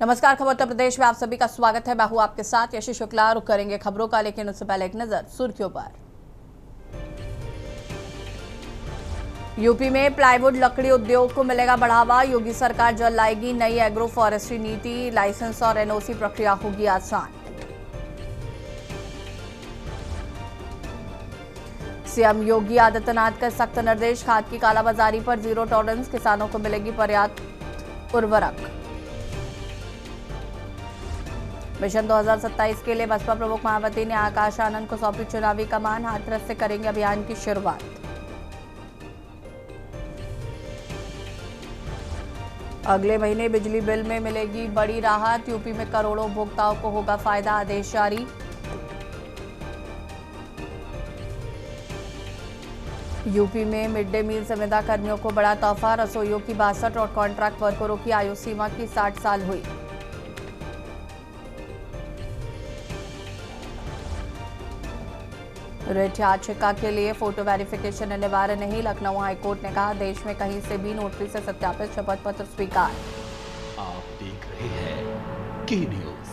नमस्कार, खबर उत्तर प्रदेश में आप सभी का स्वागत है। मैं हूं आपके साथ यशी शुक्ला। रुक करेंगे खबरों का, लेकिन उससे पहले एक नजर सुर्खियों पर। यूपी में प्लाईवुड लकड़ी उद्योग को मिलेगा बढ़ावा। योगी सरकार जल्द लाएगी नई एग्रो फॉरेस्ट्री नीति। लाइसेंस और एनओसी प्रक्रिया होगी आसान। सीएम योगी आदित्यनाथ का सख्त निर्देश। खाद की कालाबाजारी पर जीरो टॉलरेंस। किसानों को मिलेगी पर्याप्त उर्वरक। मिशन 2027 के लिए बसपा प्रमुख मायावती ने आकाश आनंद को सौंपी चुनावी कमान। हाथरस से करेंगे अभियान की शुरुआत। अगले महीने बिजली बिल में मिलेगी बड़ी राहत। यूपी में करोड़ों उपभोक्ताओं को होगा फायदा। आदेश जारी। यूपी में मिड डे मील संविदा कर्मियों को बड़ा तोहफा। रसोइयों की 62 और कॉन्ट्रैक्ट वर्करों की आयु सीमा की 60 साल हुई। रिट याचिका के लिए फोटो वेरिफिकेशन अनिवार्य नहीं। लखनऊ हाईकोर्ट ने कहा, देश में कहीं से भी नोटरी से सत्यापित शपथ पत्र स्वीकार। आप देख रहे हैं के न्यूज,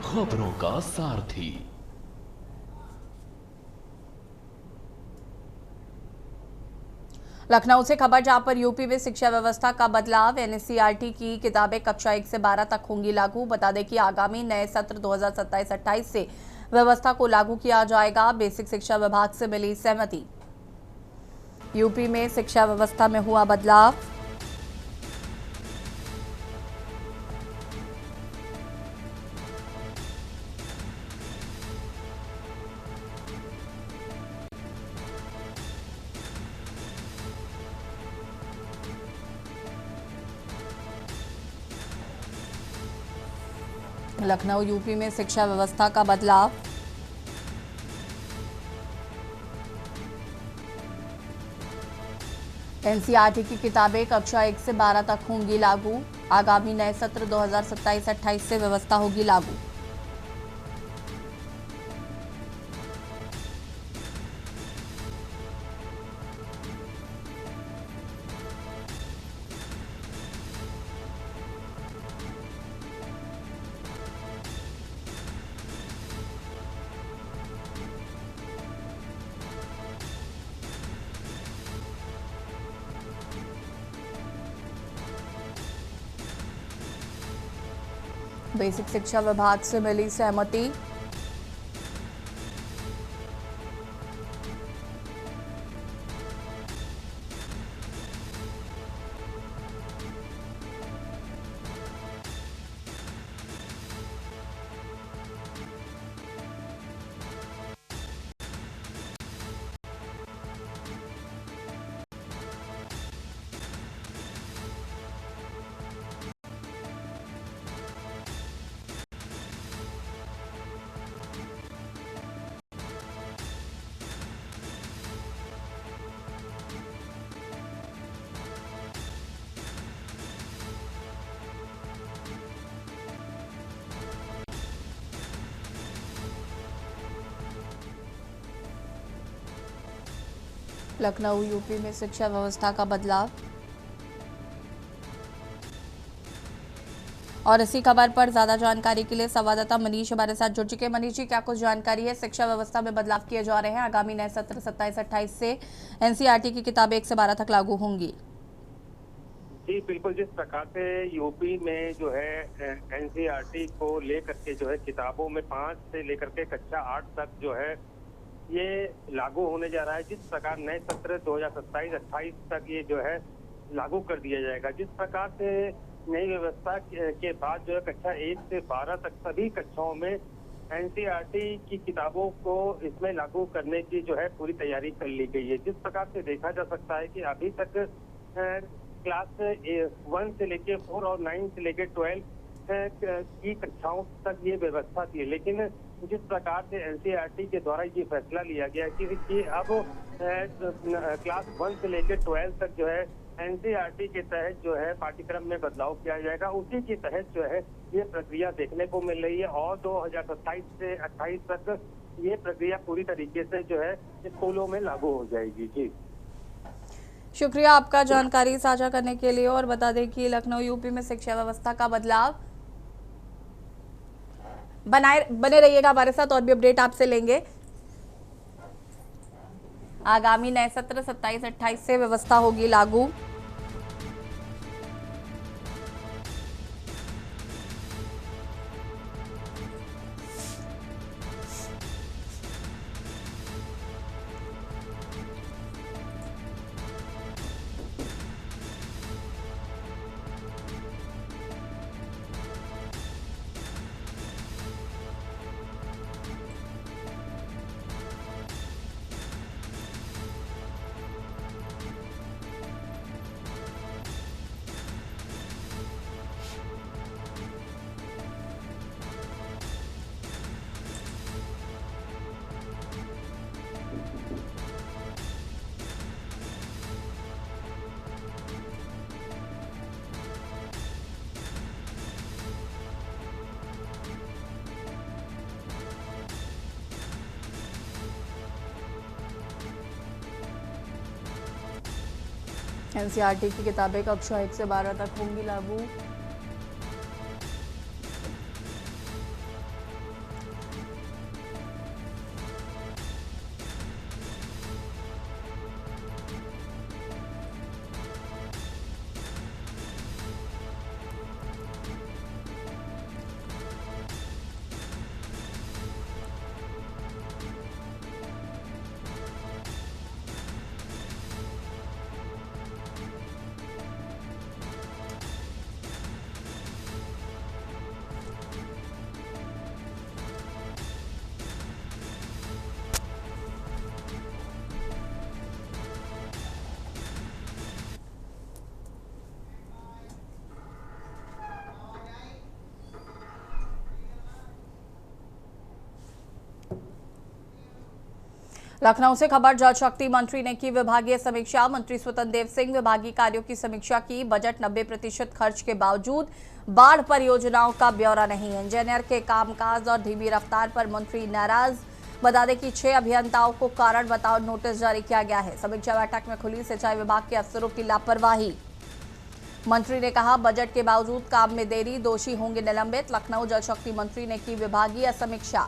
खबरों का सारथी। लखनऊ से खबर, जहां पर यूपी में शिक्षा व्यवस्था का बदलाव। एनसीईआरटी की किताबें कक्षा 1 से 12 तक होंगी लागू। बता दें कि आगामी नए सत्र 2027-28 से व्यवस्था को लागू किया जाएगा। बेसिक शिक्षा विभाग से मिली सहमति। यूपी में शिक्षा व्यवस्था में हुआ बदलाव। लखनऊ यूपी में शिक्षा व्यवस्था का बदलाव। एनसीईआरटी की किताबें कक्षा 1 से 12 तक होंगी लागू। आगामी नए सत्र 2027-28 से व्यवस्था होगी लागू। बेसिक शिक्षा विभाग से मिली सहमति। लखनऊ यूपी में शिक्षा व्यवस्था का बदलाव। और इसी खबर पर ज्यादा जानकारी के लिए संवाददाता मनीष हमारे साथ जुड़ चुके हैं। मनीष जी, क्या कुछ जानकारी है? शिक्षा व्यवस्था में बदलाव किए जा रहे हैं। आगामी नए सत्र 27-28 से एनसीईआरटी की किताबें 1 से 12 तक लागू होंगी। जी बिल्कुल, जिस प्रकार से यूपी में जो है एनसीईआरटी को लेकर के जो है किताबों में 5 से लेकर के कक्षा 8 तक जो है ये लागू होने जा रहा है। जिस प्रकार नए सत्र 2027-28 तक ये जो है लागू कर दिया जाएगा। जिस प्रकार से नई व्यवस्था के बाद जो है कक्षा 1 से 12 तक सभी कक्षाओं में एनसीईआरटी की किताबों को इसमें लागू करने की जो है पूरी तैयारी कर ली गई है। जिस प्रकार से देखा जा सकता है कि अभी तक क्लास 1 से लेके 4 और 9 से लेके 12 की कक्षाओं तक ये व्यवस्था थी, लेकिन जिस प्रकार से एनसीईआरटी के द्वारा ये फैसला लिया गया कि अब क्लास 1 से लेकर 12 तक जो है एनसीईआरटी के तहत जो है पाठ्यक्रम में बदलाव किया जाएगा। उसी के तहत जो है ये प्रक्रिया देखने को मिल रही है और 2027 से 28 तक ये प्रक्रिया पूरी तरीके से जो है स्कूलों में लागू हो जाएगी। जी शुक्रिया आपका जानकारी साझा करने के लिए। और बता दें कि लखनऊ यूपी में शिक्षा व्यवस्था का बदलाव। बने रहिएगा हमारे साथ, और भी अपडेट आपसे लेंगे। आगामी नए सत्र 27-28 से व्यवस्था होगी लागू। एनसीईआरटी की किताबें कक्षा 1 से 12 तक होंगी लागू। लखनऊ से खबर, जल शक्ति मंत्री ने की विभागीय समीक्षा। मंत्री स्वतंत्र देव सिंह विभागीय कार्यों की समीक्षा की। बजट 90% खर्च के बावजूद बाढ़ परियोजनाओं का ब्यौरा नहीं। इंजीनियर के कामकाज और धीमी रफ्तार पर मंत्री नाराज। बता दें कि 6 अभियंताओं को कारण बताओ नोटिस जारी किया गया है। समीक्षा बैठक में खुली सिंचाई विभाग के अफसरों की लापरवाही। मंत्री ने कहा, बजट के बावजूद काम में देरी, दोषी होंगे निलंबित। लखनऊ जल शक्ति मंत्री ने की विभागीय समीक्षा।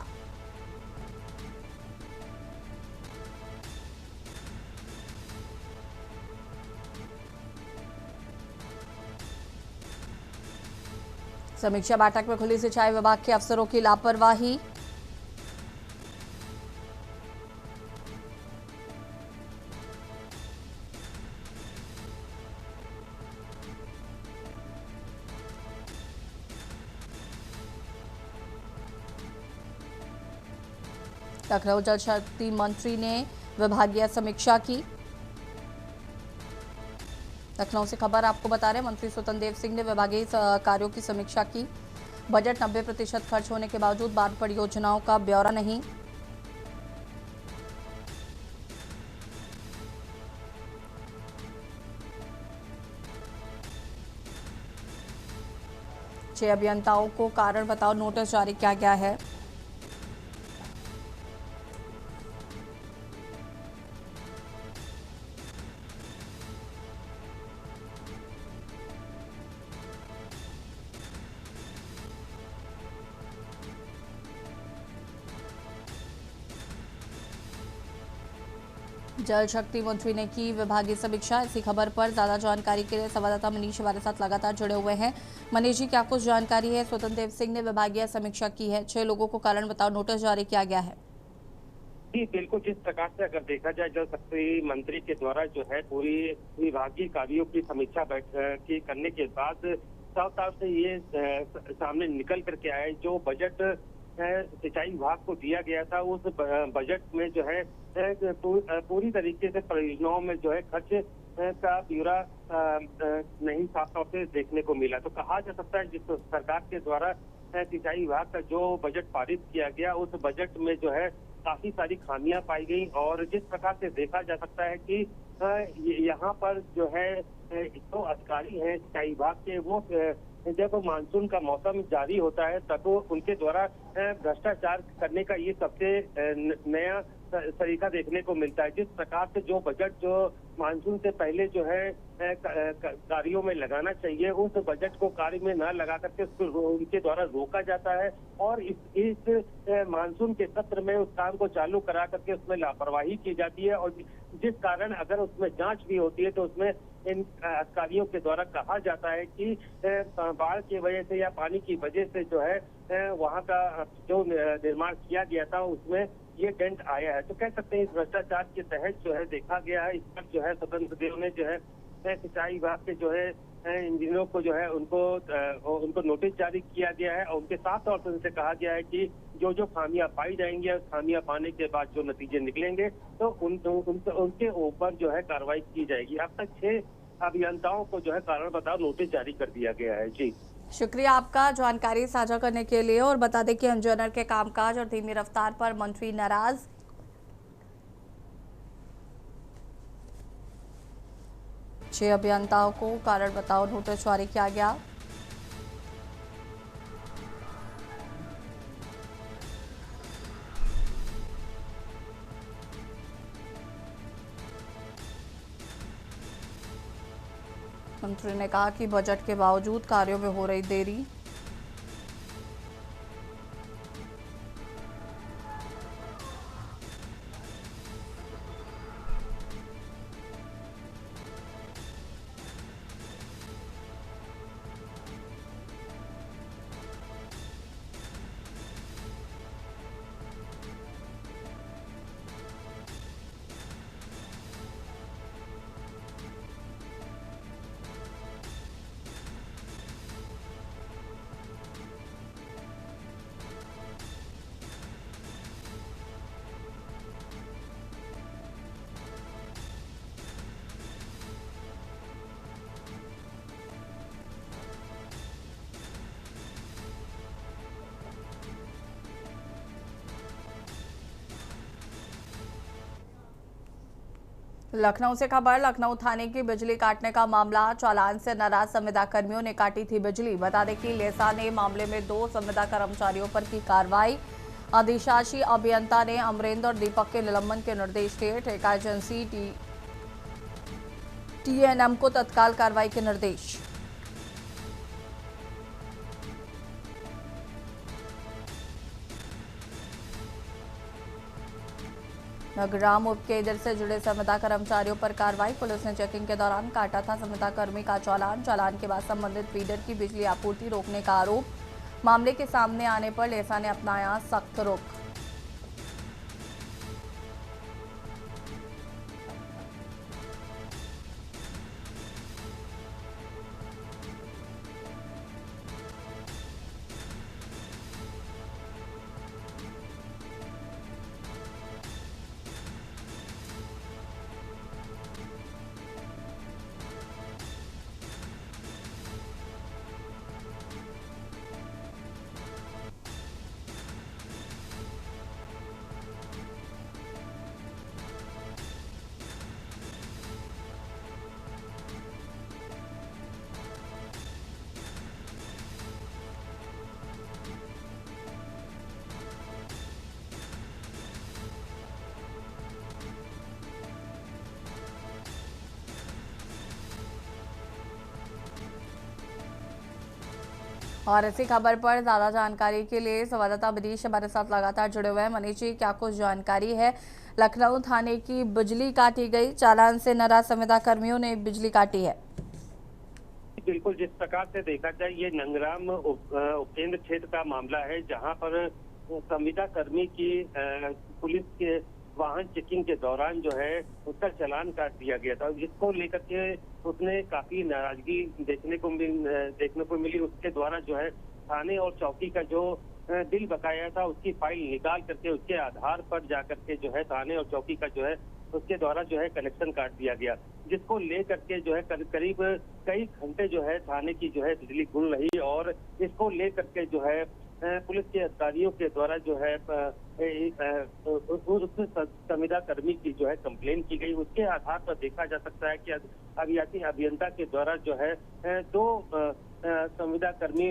समीक्षा बैठक में खुली सिंचाई विभाग के अफसरों की लापरवाही। लखनऊ जल शक्ति मंत्री ने विभागीय समीक्षा की। लखनऊ से खबर आपको बता रहे हैं, मंत्री स्वतंत्र देव सिंह ने विभागीय कार्यों की समीक्षा की। बजट 90% खर्च होने के बावजूद बाढ़ परियोजनाओं का ब्यौरा नहीं। छह अभियंताओं को कारण बताओ नोटिस जारी किया गया है। जल शक्ति मंत्री ने की विभागीय समीक्षा। इसी खबर पर ज्यादा जानकारी के लिए संवाददाता मनीष हमारे साथ लगातार जुड़े हुए हैं। मनीष जी, क्या कुछ जानकारी है? स्वतंत्र देव सिंह ने विभागीय समीक्षा की है, 6 लोगों को कारण बताओ नोटिस जारी किया गया है। जी बिल्कुल, जिस प्रकार से अगर देखा जाए जल शक्ति मंत्री के द्वारा जो है पूरी विभागीय कार्यों की समीक्षा की करने के बाद साफ साफ से ये सामने निकल करके आया, जो बजट सिंचाई विभाग को दिया गया था उस बजट में जो है पूरी तरीके से परियोजनाओं में जो है खर्च का ब्यौरा नहीं साफ तौर से देखने को मिला। तो कहा जा सकता है जिस सरकार के द्वारा सिंचाई विभाग का जो बजट पारित किया गया उस बजट में जो है काफी सारी खामियां पाई गई, और जिस प्रकार से देखा जा सकता है कि यहाँ पर जो है जो अधिकारी हैं सिंचाई विभाग के, वो जब मानसून का मौसम जारी होता है तब तो उनके द्वारा भ्रष्टाचार करने का ये सबसे नया तरीका देखने को मिलता है। जिस प्रकार से जो बजट जो मानसून से पहले जो है कार्यों में लगाना चाहिए, उस बजट को कार्य में न लगा करके उसको उनके द्वारा रोका जाता है और इस मानसून के सत्र में उस काम को चालू करा करके उसमें लापरवाही की जाती है और जिस कारण अगर उसमें जांच भी होती है तो उसमें इन अधिकारियों के द्वारा कहा जाता है कि बाढ़ की वजह से या पानी की वजह से जो है वहां का जो निर्माण किया गया था उसमें ये डेंट आया है। तो कह सकते हैं इस भ्रष्टाचार के तहत जो है देखा गया है। इस पर जो है स्वतंत्र देव ने जो है सिंचाई विभाग के जो है इंजीनियरों को जो है उनको नोटिस जारी किया गया है और उनके साफ तौर पर उनसे कहा गया है कि जो खामियां पाई जाएंगी, खामियां पाने के बाद जो नतीजे निकलेंगे तो उनके ऊपर जो है कार्रवाई की जाएगी। अब तक 6 अभियंताओं को जो है कारण बताओ नोटिस जारी कर दिया गया है। जी शुक्रिया आपका जानकारी साझा करने के लिए। और बता दें कि इंजीनियर के कामकाज और धीमी रफ्तार पर मंत्री नाराज। 6 अभियंताओं को कारण बताओ नोटिस जारी किया गया। मंत्री ने कहा कि बजट के बावजूद कार्यों में हो रही देरी। लखनऊ से खबर। लखनऊ थाने की बिजली काटने का मामला। चालान से नाराज संविदा कर्मियों ने काटी थी बिजली। बता दें कि लेसा ने मामले में 2 संविदा कर्मचारियों पर की कार्रवाई। अधिशासी अभियंता ने अमरेंद्र और दीपक के निलंबन के निर्देश दिए। ठेका एजेंसी TNM को तत्काल कार्रवाई के निर्देश। नगराम उपकेंद्र से जुड़े संविदा कर्मचारियों पर कार्रवाई। पुलिस ने चेकिंग के दौरान काटा था संविदा कर्मी का चालान। चालान के बाद संबंधित फीडर की बिजली आपूर्ति रोकने का आरोप। मामले के सामने आने पर लेसा ने अपनाया सख्त रुख। और इसी खबर पर ज्यादा जानकारी के लिए संवाददाता मनीष हमारे साथ लगातार जुड़े हुए हैं। मनीष जी, क्या कुछ जानकारी है? लखनऊ थाने की बिजली काटी गई। चालान से नाराज संविदा कर्मियों ने बिजली काटी है। बिल्कुल, जिस प्रकार से देखा जाए ये नंगराम उपकेंद्र क्षेत्र का मामला है, जहां पर संविदा कर्मी की पुलिस के वाहन चेकिंग के दौरान जो है उसका चालान काट दिया गया था, जिसको लेकर के उसने काफी नाराजगी देखने को मिली। उसके द्वारा जो है थाने और चौकी का जो बिल बकाया था उसकी फाइल निकाल करके उसके आधार पर जाकर के जो है थाने और चौकी का जो है उसके द्वारा जो है कनेक्शन काट दिया गया, जिसको लेकर के जो है करीब कई घंटे जो है थाने की जो है बिजली गुल रही और इसको लेकर के जो है पुलिस के अधिकारियों के द्वारा जो है उस संविदा कर्मी की जो है कंप्लेन की गई। उसके आधार पर देखा जा सकता है कि अभियंता के द्वारा जो है 2 संविदा कर्मी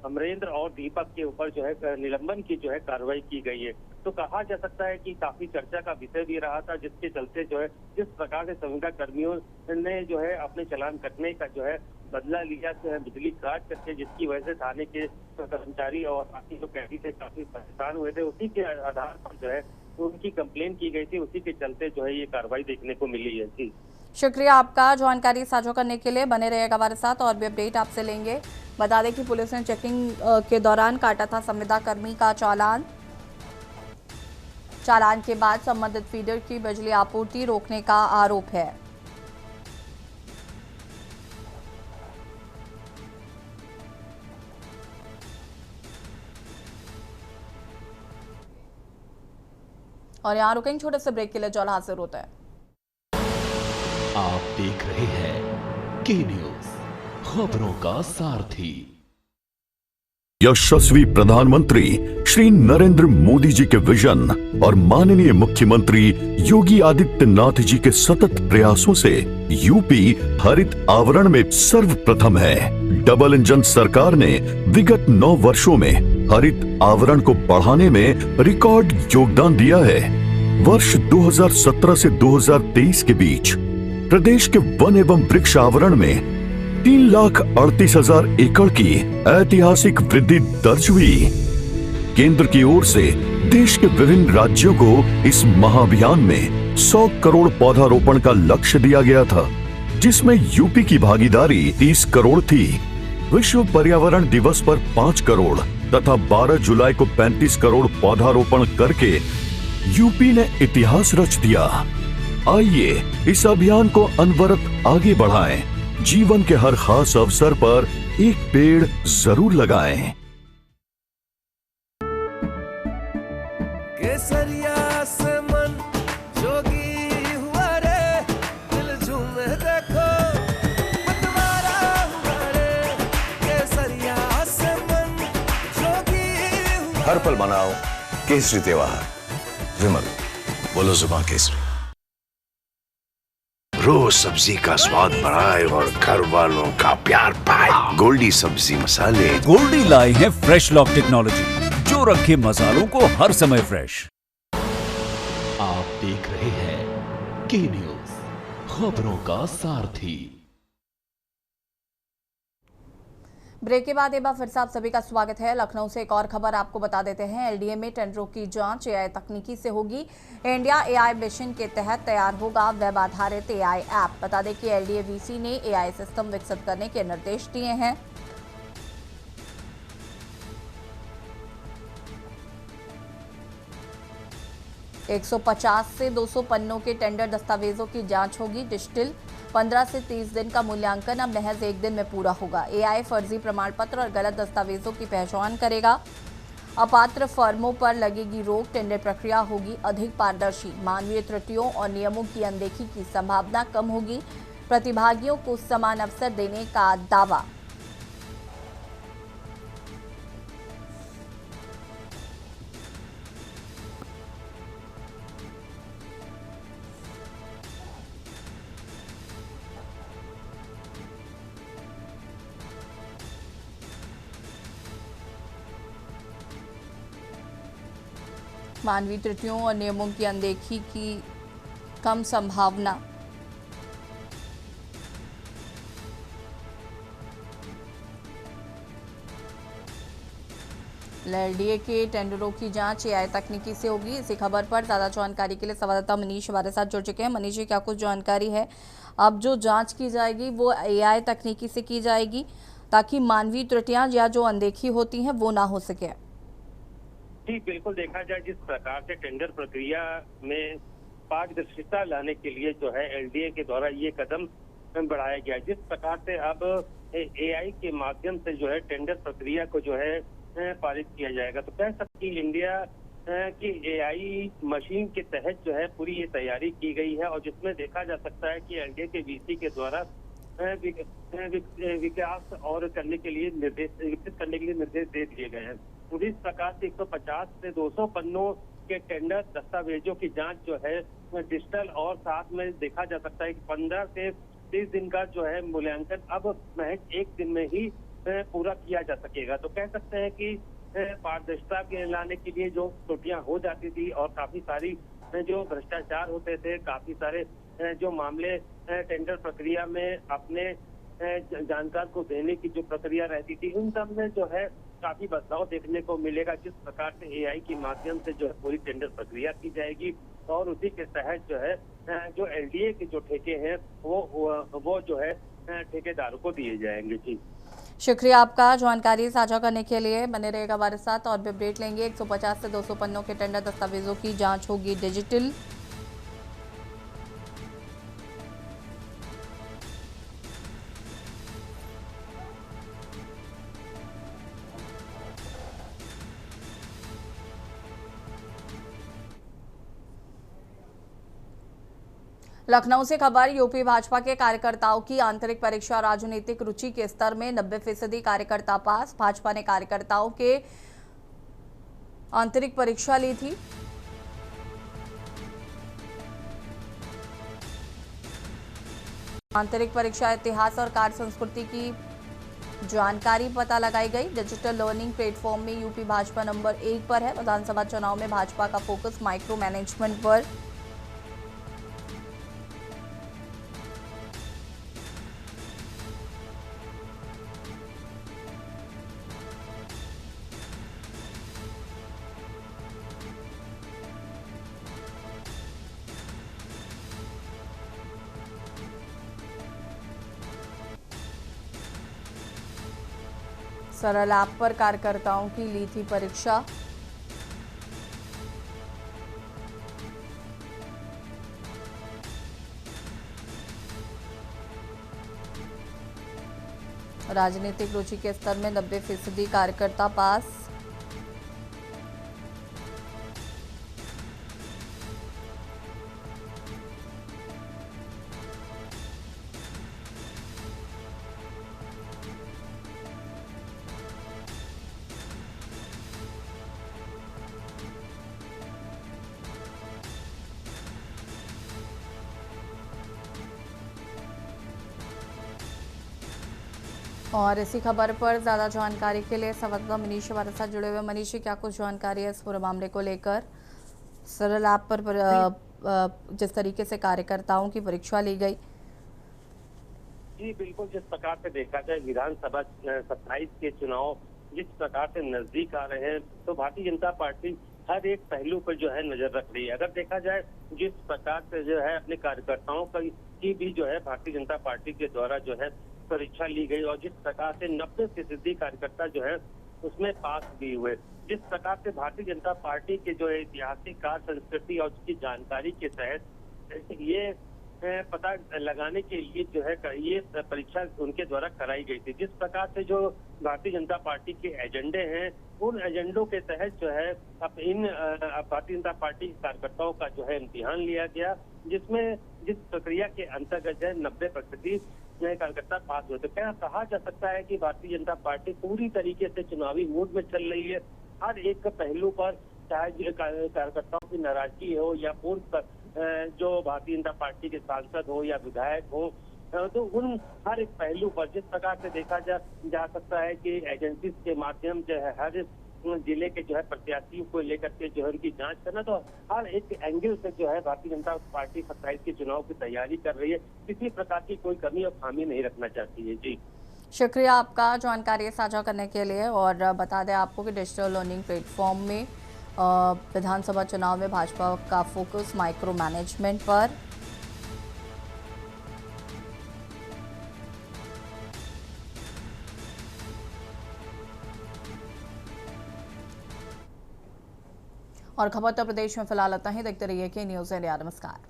अमरेंद्र और दीपक के ऊपर जो है निलंबन की जो है कार्रवाई की गई है। तो कहा जा सकता है कि काफी चर्चा का विषय भी रहा था, जिसके चलते जो है जिस प्रकार से संविदा कर्मियों ने जो है अपने चालान कटने का जो है बदला लिया बिजली काट करके, जिसकी वजह से थाने के कर्मचारी और बाकी जो कैदी थे काफी परेशान हुए थे। उसी के आधार पर जो है उनकी कंप्लेन की गई थी, उसी के चलते जो है ये कार्रवाई देखने को मिली है। जी शुक्रिया आपका जानकारी साझा करने के लिए। बने रहिएगा हमारे साथ, और भी अपडेट आपसे लेंगे। बता दें कि पुलिस ने चेकिंग के दौरान काटा था संविदा कर्मी का चालान के बाद संबंधित फीडर की बिजली आपूर्ति रोकने का आरोप है। और यहाँ रुकेंगे छोटे से ब्रेक के लिए, जल्द हाजिर होता है। आप देख रहे हैं के न्यूज, खबरों का सारथी। यशस्वी प्रधानमंत्री श्री नरेंद्र मोदी जी के विजन और माननीय मुख्यमंत्री योगी आदित्यनाथ जी के सतत प्रयासों से यूपी हरित आवरण में सर्वप्रथम है। डबल इंजन सरकार ने विगत 9 वर्षों में हरित आवरण को बढ़ाने में रिकॉर्ड योगदान दिया है। वर्ष 2017 से 2023 के बीच प्रदेश के वन एवं वृक्ष आवरण में 3,38,000 एकड़ की ऐतिहासिक वृद्धि दर्ज हुई। केंद्र की ओर से देश के विभिन्न राज्यों को इस महाअभियान में 100 करोड़ पौधारोपण का लक्ष्य दिया गया था, जिसमें यूपी की भागीदारी 30 करोड़ थी। विश्व पर्यावरण दिवस पर 5 करोड़ तथा 12 जुलाई को 35 करोड़ पौधारोपण करके यूपी ने इतिहास रच दिया। आइए इस अभियान को अनवरत आगे बढ़ाएं। जीवन के हर खास अवसर पर एक पेड़ जरूर लगाएं। केसरिया से मन जोगी हुआ रे, दिल झूमे देखो मतवारा हुआ रे। केसरिया से मन जोगी हुआ। हर पल मनाओ केसरी त्योहार। विमल बोलो जुबान केसरी। रोज सब्जी का स्वाद बढ़ाए और घर वालों का प्यार पाए। गोल्डी सब्जी मसाले। गोल्डी लाए हैं फ्रेश लॉक टेक्नोलॉजी, जो रखे मसालों को हर समय फ्रेश। आप देख रहे हैं के न्यूज, खबरों का सारथी। ब्रेक के बाद एक बार फिर से आप सभी का स्वागत है। लखनऊ से एक और खबर आपको बता देते हैं। एलडीए में टेंडरों की जांच एआई तकनीकी से होगी। इंडिया एआई मिशन के तहत तैयार होगा वेब आधारित एआई ऐप। बता दें कि एलडीए वीसी ने एआई सिस्टम विकसित करने के निर्देश दिए हैं। एक 150 से 200 पन्नों के टेंडर दस्तावेजों की जांच होगी। डिजिटल 15 से 30 दिन का मूल्यांकन अब महज 1 दिन में पूरा होगा। एआई फर्जी प्रमाण पत्र और गलत दस्तावेजों की पहचान करेगा। अपात्र फर्मों पर लगेगी रोक। टेंडर प्रक्रिया होगी अधिक पारदर्शी। मानवीय त्रुटियों और नियमों की अनदेखी की संभावना कम होगी। प्रतिभागियों को समान अवसर देने का दावा। मानवीय त्रुटियों और नियमों की अनदेखी की कम संभावना। एलडीए के टेंडरों की जांच एआई तकनीकी से होगी। इसी खबर पर ज्यादा जानकारी के लिए संवाददाता मनीष हमारे साथ जुड़ चुके हैं। मनीष जी, क्या कुछ जानकारी है? अब जो जांच की जाएगी वो एआई तकनीकी से की जाएगी, ताकि मानवीय त्रुटियां या जो अनदेखी होती हैं वो ना हो सके। जी बिल्कुल, देखा जाए जिस प्रकार से टेंडर प्रक्रिया में पारदर्शिता लाने के लिए जो है एलडीए के द्वारा ये कदम बढ़ाया गया, जिस प्रकार से अब एआई के माध्यम से जो है टेंडर प्रक्रिया को जो है पारित किया जाएगा, तो कह सकते हैं इंडिया की एआई मशीन के तहत जो है पूरी ये तैयारी की गई है, और जिसमें देखा जा सकता है कि एलडीए के वीसी के द्वारा विकास और करने के लिए विकसित करने के लिए निर्देश दे दिए गए हैं। इस प्रकार से 150 से 200 पन्नों के टेंडर दस्तावेजों की जांच जो है डिजिटल, और साथ में देखा जा सकता है कि 15 से 30 दिन का जो है मूल्यांकन अब महज 1 दिन में ही पूरा किया जा सकेगा। तो कह सकते हैं कि पारदर्शिता के लाने के लिए जो त्रुटियां हो जाती थी और काफी सारी जो भ्रष्टाचार होते थे, काफी सारे जो मामले टेंडर प्रक्रिया में अपने जानकार को देने की जो प्रक्रिया रहती थी, उन सब में जो है काफी बदलाव देखने को मिलेगा। जिस प्रकार से एआई के माध्यम से जो है पूरी टेंडर प्रक्रिया की जाएगी और उसी के तहत जो है जो एलडीए के जो ठेके हैं वो जो है ठेकेदारों को दिए जाएंगे। जी, शुक्रिया आपका जानकारी साझा करने के लिए। बने रहेगा हमारे साथ और भी अपडेट लेंगे। 150 से 200 पन्नों के टेंडर दस्तावेजों की जांच होगी डिजिटल। लखनऊ से खबर, यूपी भाजपा के कार्यकर्ताओं की आंतरिक परीक्षा राजनीतिक रुचि के स्तर में 90% कार्यकर्ता पास। भाजपा ने कार्यकर्ताओं के आंतरिक परीक्षा ली थी। आंतरिक परीक्षा इतिहास और कार्य संस्कृति की जानकारी पता लगाई गई। डिजिटल लर्निंग प्लेटफॉर्म में यूपी भाजपा नंबर 1 पर है। विधानसभा चुनाव में भाजपा का फोकस माइक्रो मैनेजमेंट पर। सरल ऐप पर कार्यकर्ताओं की ली थी परीक्षा। राजनीतिक रुचि के स्तर में 90% कार्यकर्ता पास। और इसी खबर पर ज्यादा जानकारी के लिए संवाददाता मनीष हमारे साथ जुड़े हुए। मनीष, क्या कुछ जानकारी है इस पूरे मामले को लेकर? सरल ऐप पर जिस तरीके से कार्यकर्ताओं की परीक्षा ली गई। जी बिल्कुल, जिस प्रकार से देखा जाए विधानसभा 27 के चुनाव जिस प्रकार से नजदीक आ रहे हैं, तो भारतीय जनता पार्टी हर एक पहलू पर जो है नजर रख रही है। अगर देखा जाए जिस प्रकार से जो है अपने कार्यकर्ताओं की भी जो है भारतीय जनता पार्टी के द्वारा जो है परीक्षा ली गई और जिस प्रकार से 90% कार्यकर्ता जो है उसमें पास भी हुए। जिस प्रकार से भारतीय जनता पार्टी के जो ऐतिहासिक कार्य संस्कृति और उसकी जानकारी के तहत ये पता लगाने के लिए जो है ये परीक्षा उनके द्वारा कराई गई थी। जिस प्रकार से जो भारतीय जनता पार्टी के एजेंडे हैं, उन एजेंडों के तहत जो है अब इन भारतीय जनता पार्टी के कार्यकर्ताओं का जो है इम्तिहान लिया गया, जिसमें जिस प्रक्रिया के अंतर्गत जो है 90% कार्यकर्ता पास हुए। तो क्या कहा जा सकता है कि भारतीय जनता पार्टी पूरी तरीके से चुनावी मूड में चल रही है। हर एक पहलू पर, चाहे कार्यकर्ताओं की नाराजगी हो या पूर्व जो भारतीय जनता पार्टी के सांसद हो या विधायक हो, तो उन हर एक पहलू पर जिस प्रकार से देखा जा सकता है कि एजेंसी के माध्यम से हर जिले के जो है प्रत्याशियों को लेकर के जो है उनकी जांच करना, तो हर एक एंगल से जो है भारतीय जनता पार्टी 27 के चुनाव की तैयारी कर रही है। किसी प्रकार की कोई कमी और खामी नहीं रखना चाहती है। जी, शुक्रिया आपका जानकारी साझा करने के लिए। और बता दें आपको कि डिजिटल लर्निंग प्लेटफॉर्म में विधानसभा चुनाव में भाजपा का फोकस माइक्रो मैनेजमेंट पर। और खबर उत्तर प्रदेश में फिलहाल इतना ही। देखते रहिए के न्यूज़ इंडिया। नमस्कार।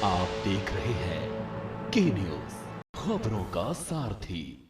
आप देख रहे हैं के न्यूज़, खबरों का सारथी।